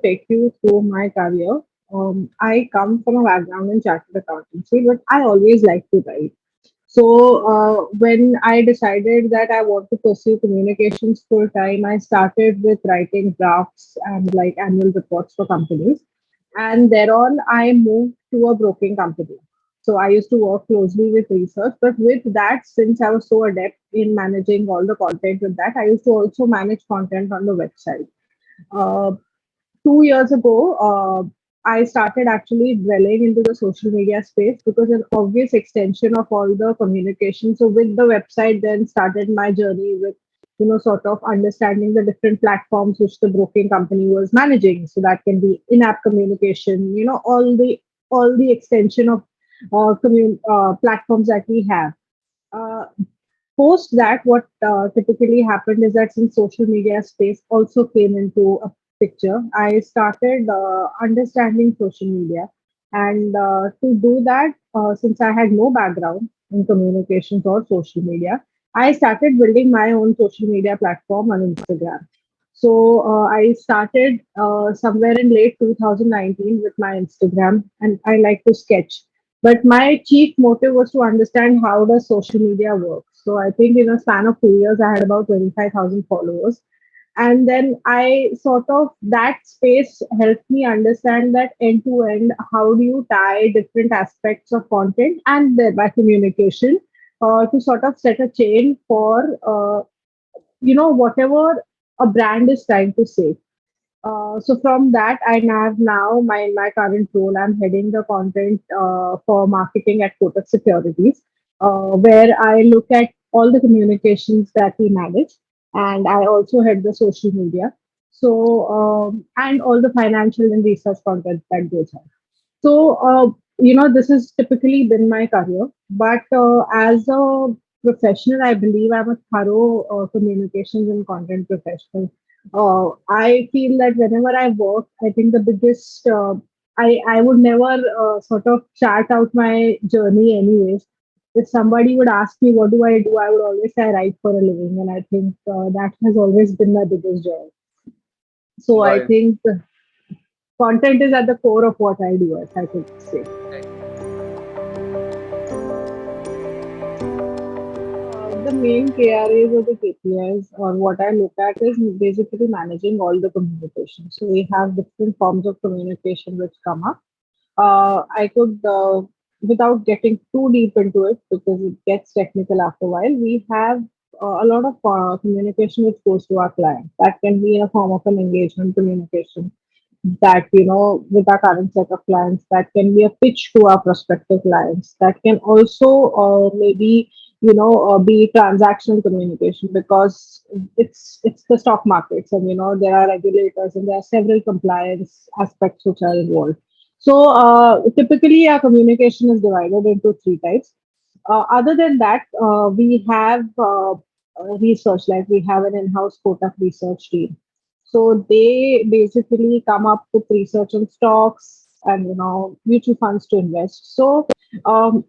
take you through my career. I come from a background in chartered accountancy, but I always like to write. So when I decided that I want to pursue communications full time, I started with writing drafts and like annual reports for companies. And thereon, I moved to a broking company. So I used to work closely with research, but with that, since I was so adept in managing all the content with that, I used to also manage content on the website. Uh, 2 years ago, I started actually dwelling into the social media space because an obvious extension of all the communication. So with the website, then started my journey with sort of understanding the different platforms which the broking company was managing. So that can be in-app communication, all the extension of platforms that we have. Uh, Post that, what typically happened is that since social media space also came into a picture, I started understanding social media. And to do that, since I had no background in communications or social media, I started building my own social media platform on Instagram. So I started somewhere in late 2019 with my Instagram, and I like to sketch. But my chief motive was to understand how does social media work. So I think in a span of 2 years, I had about 25,000 followers. And then I sort of, that space helped me understand that end to end, how do you tie different aspects of content and thereby communication to sort of set a chain for, whatever a brand is trying to say. So from that, I have now my current role. I'm heading the content for marketing at Kotak Securities, where I look at all the communications that we manage, and I also head the social media. So and all the financial and research content that goes on. So, this has typically been my career, but as a professional, I believe I'm a thorough communications and content professional. I feel that whenever I work, I think the biggest, I would never sort of chart out my journey anyways. If somebody would ask me, what do? I would always say I write for a living. And I think that has always been my biggest joy. So I Right. think content is at the core of what I do, as I could say. The main KRAs or the KPIs, or what I look at, is basically managing all the communication. So we have different forms of communication which come up. I could, without getting too deep into it, because it gets technical after a while, we have a lot of communication which goes to our client. That can be in a form of an engagement communication that, with our current set of clients, that can be a pitch to our prospective clients. That can also maybe, be transactional communication, because it's the stock markets, and there are regulators and there are several compliance aspects which are involved. So typically our communication is divided into three types. Other than that, we have research, like we have an in-house Kotak research team. So they basically come up with research on stocks and mutual funds to invest. So um,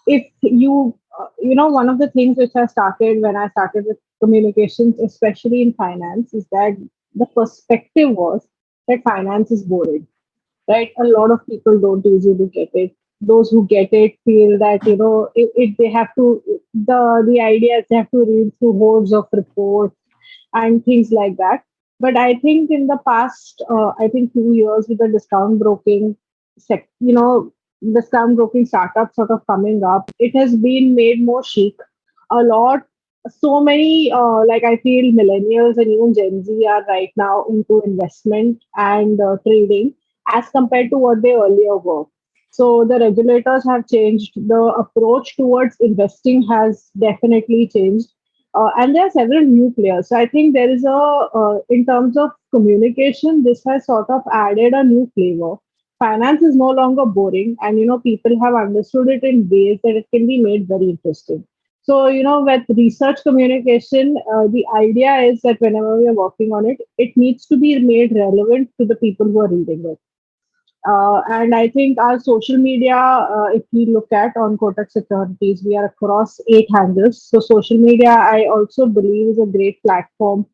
if you one of the things which I started when I started with communications, especially in finance, is that the perspective was that finance is boring, right? A lot of people don't usually get it. Those who get it feel that if they have to, the idea is they have to read through hordes of reports and things like that. But I think in the past, I think 2 years with the discount broking startup sort of coming up, it has been made more chic. A lot, so many, like I feel millennials and even Gen Z are right now into investment and trading as compared to what they earlier were. So the regulators have changed. The approach towards investing has definitely changed. And there are several new players. So I think there is in terms of communication, this has sort of added a new flavor. Finance is no longer boring, and people have understood it in ways that it can be made very interesting. So with research communication, the idea is that whenever we are working on it, it needs to be made relevant to the people who are reading it. And I think our social media, if we look at on Kotak Securities, we are across 8 handles. So social media, I also believe, is a great platform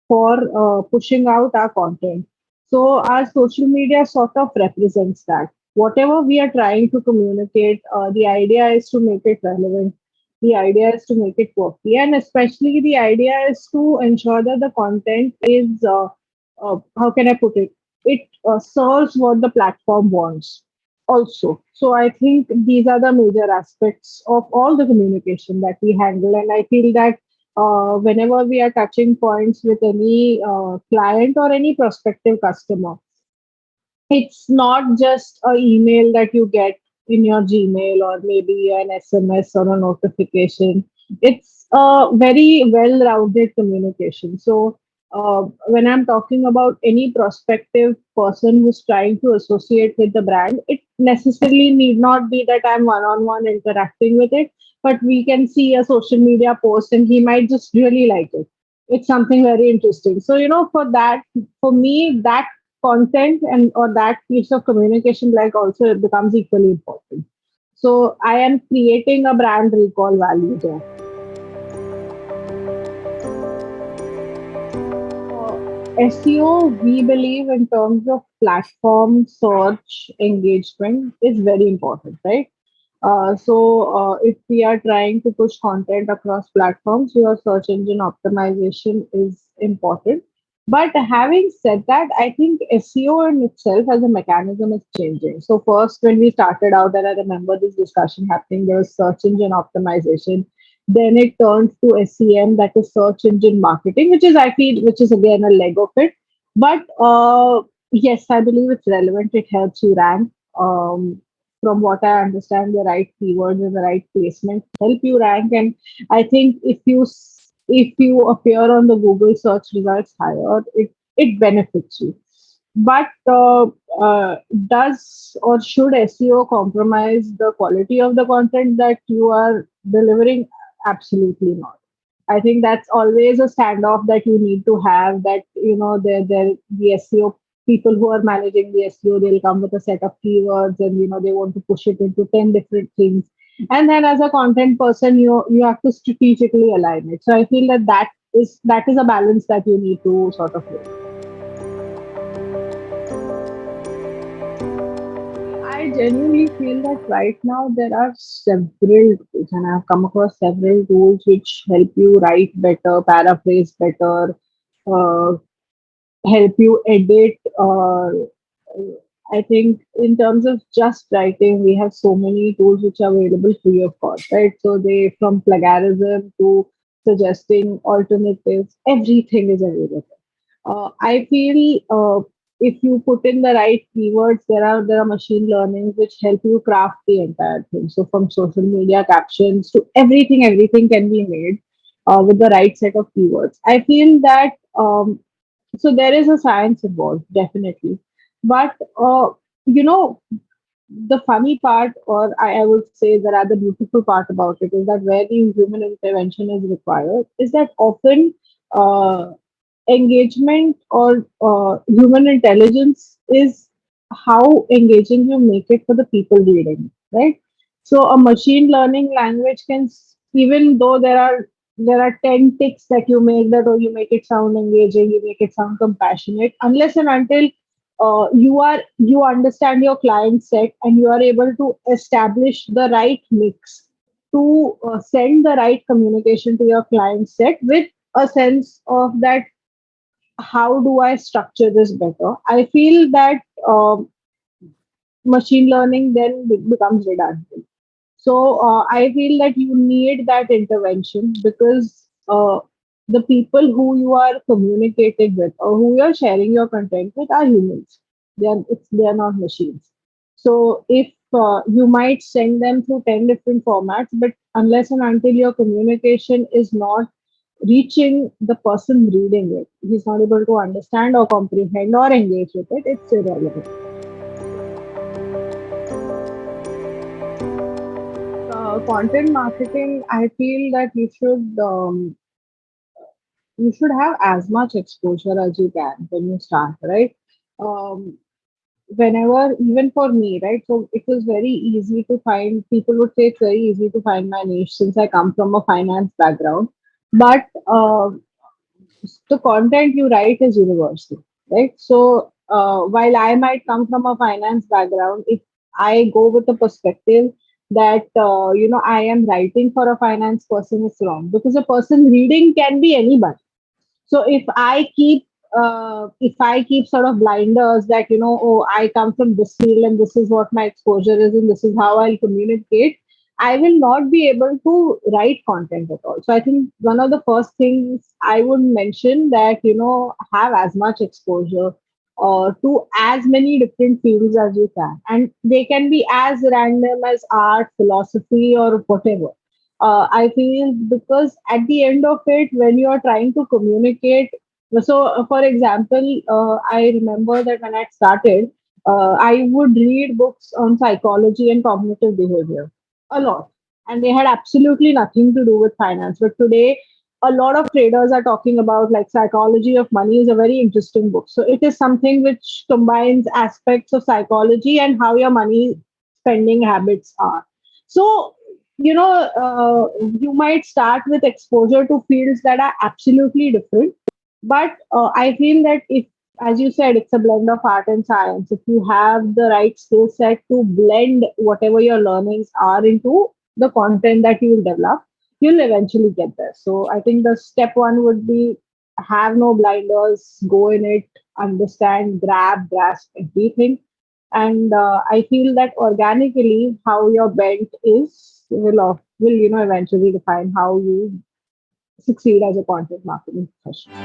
for pushing out our content. So our social media sort of represents that. Whatever we are trying to communicate, the idea is to make it relevant. The idea is to make it quirky, and especially the idea is to ensure that the content is, how can I put it? It serves what the platform wants. Also, so I think these are the major aspects of all the communication that we handle, and I feel that whenever we are touching points with any client or any prospective customer, it's not just a email that you get in your Gmail or maybe an SMS or a notification. It's a very well-rounded communication. So when I'm talking about any prospective person who's trying to associate with the brand, it necessarily need not be that I'm one-on-one interacting with it, but we can see a social media post and he might just really like it. It's something very interesting. So, for that, for me, that content and or that piece of communication like also it becomes equally important. So I am creating a brand recall value there. SEO, we believe in terms of platform search engagement is very important, right? If we are trying to push content across platforms, your search engine optimization is important. But having said that, I think SEO in itself as a mechanism is changing. So first, when we started out, and I remember this discussion happening, there was search engine optimization. Then it turned to SEM, that is search engine marketing, which is I feel, which is again a leg of it. But yes, I believe it's relevant. It helps you rank. From what I understand, the right keywords and the right placement help you rank. And I think if you appear on the Google search results higher, it benefits you. But does or should SEO compromise the quality of the content that you are delivering? Absolutely not. I think that's always a standoff that you need to have. That the SEO people who are managing the SEO, they'll come with a set of keywords, and they want to push it into 10 different things. And then as a content person, you have to strategically align it. So I feel that that is a balance that you need to sort of look. I genuinely feel that right now there are several tools, and I've come across several tools which help you write better, paraphrase better, uh, help you edit. I think in terms of just writing, we have so many tools which are available free of cost, right? So they from plagiarism to suggesting alternatives, everything is available. I feel if you put in the right keywords, there are machine learnings which help you craft the entire thing. So from social media captions to everything can be made with the right set of keywords. I feel that so there is a science involved, definitely, but you know the funny part, or I would say the rather beautiful part about it, is that where the human intervention is required, is that often uh, engagement or human intelligence is how engaging you make it for the people reading, right? So a machine learning language can, even though there are 10 ticks that you make, that, or you make it sound engaging, you make it sound compassionate, unless and until you understand your client set and you are able to establish the right mix to send the right communication to your client set with a sense of that, how do I structure this better? I feel that machine learning then becomes redundant. So I feel that you need that intervention because the people who you are communicating with or who you are sharing your content with are humans. They are not machines. So if you might send them through 10 different formats, but unless and until your communication is not reaching the person reading it, he's not able to understand or comprehend or engage with it, it's irrelevant. Content marketing, I feel that you should have as much exposure as you can when you start, right? Um, Whenever, even for me, right? So it was very easy to find. People would say it's very easy to find my niche since I come from a finance background, but the content you write is universal, right? So while I might come from a finance background, if I go with the perspective that I am writing for a finance person, is wrong, because a person reading can be anybody. So if I keep sort of blinders that, oh, I come from this field and this is what my exposure is and this is how I'll communicate, I will not be able to write content at all. So I think one of the first things I would mention, that, have as much exposure to as many different fields as you can, and they can be as random as art, philosophy, or whatever. I feel, because at the end of it, when you are trying to communicate, so for example, I remember that when I started, I would read books on psychology and cognitive behavior a lot, and they had absolutely nothing to do with finance. But today, a lot of traders are talking about, like, psychology of money is a very interesting book. So it is something which combines aspects of psychology and how your money spending habits are. So, you might start with exposure to fields that are absolutely different. But I feel that, if, as you said, it's a blend of art and science. If you have the right skill set to blend whatever your learnings are into the content that you will develop, you'll eventually get there. So I think the step one would be, have no blinders, go in it, understand, grasp everything. And I feel that organically, how your bent is will eventually define how you succeed as a content marketing professional.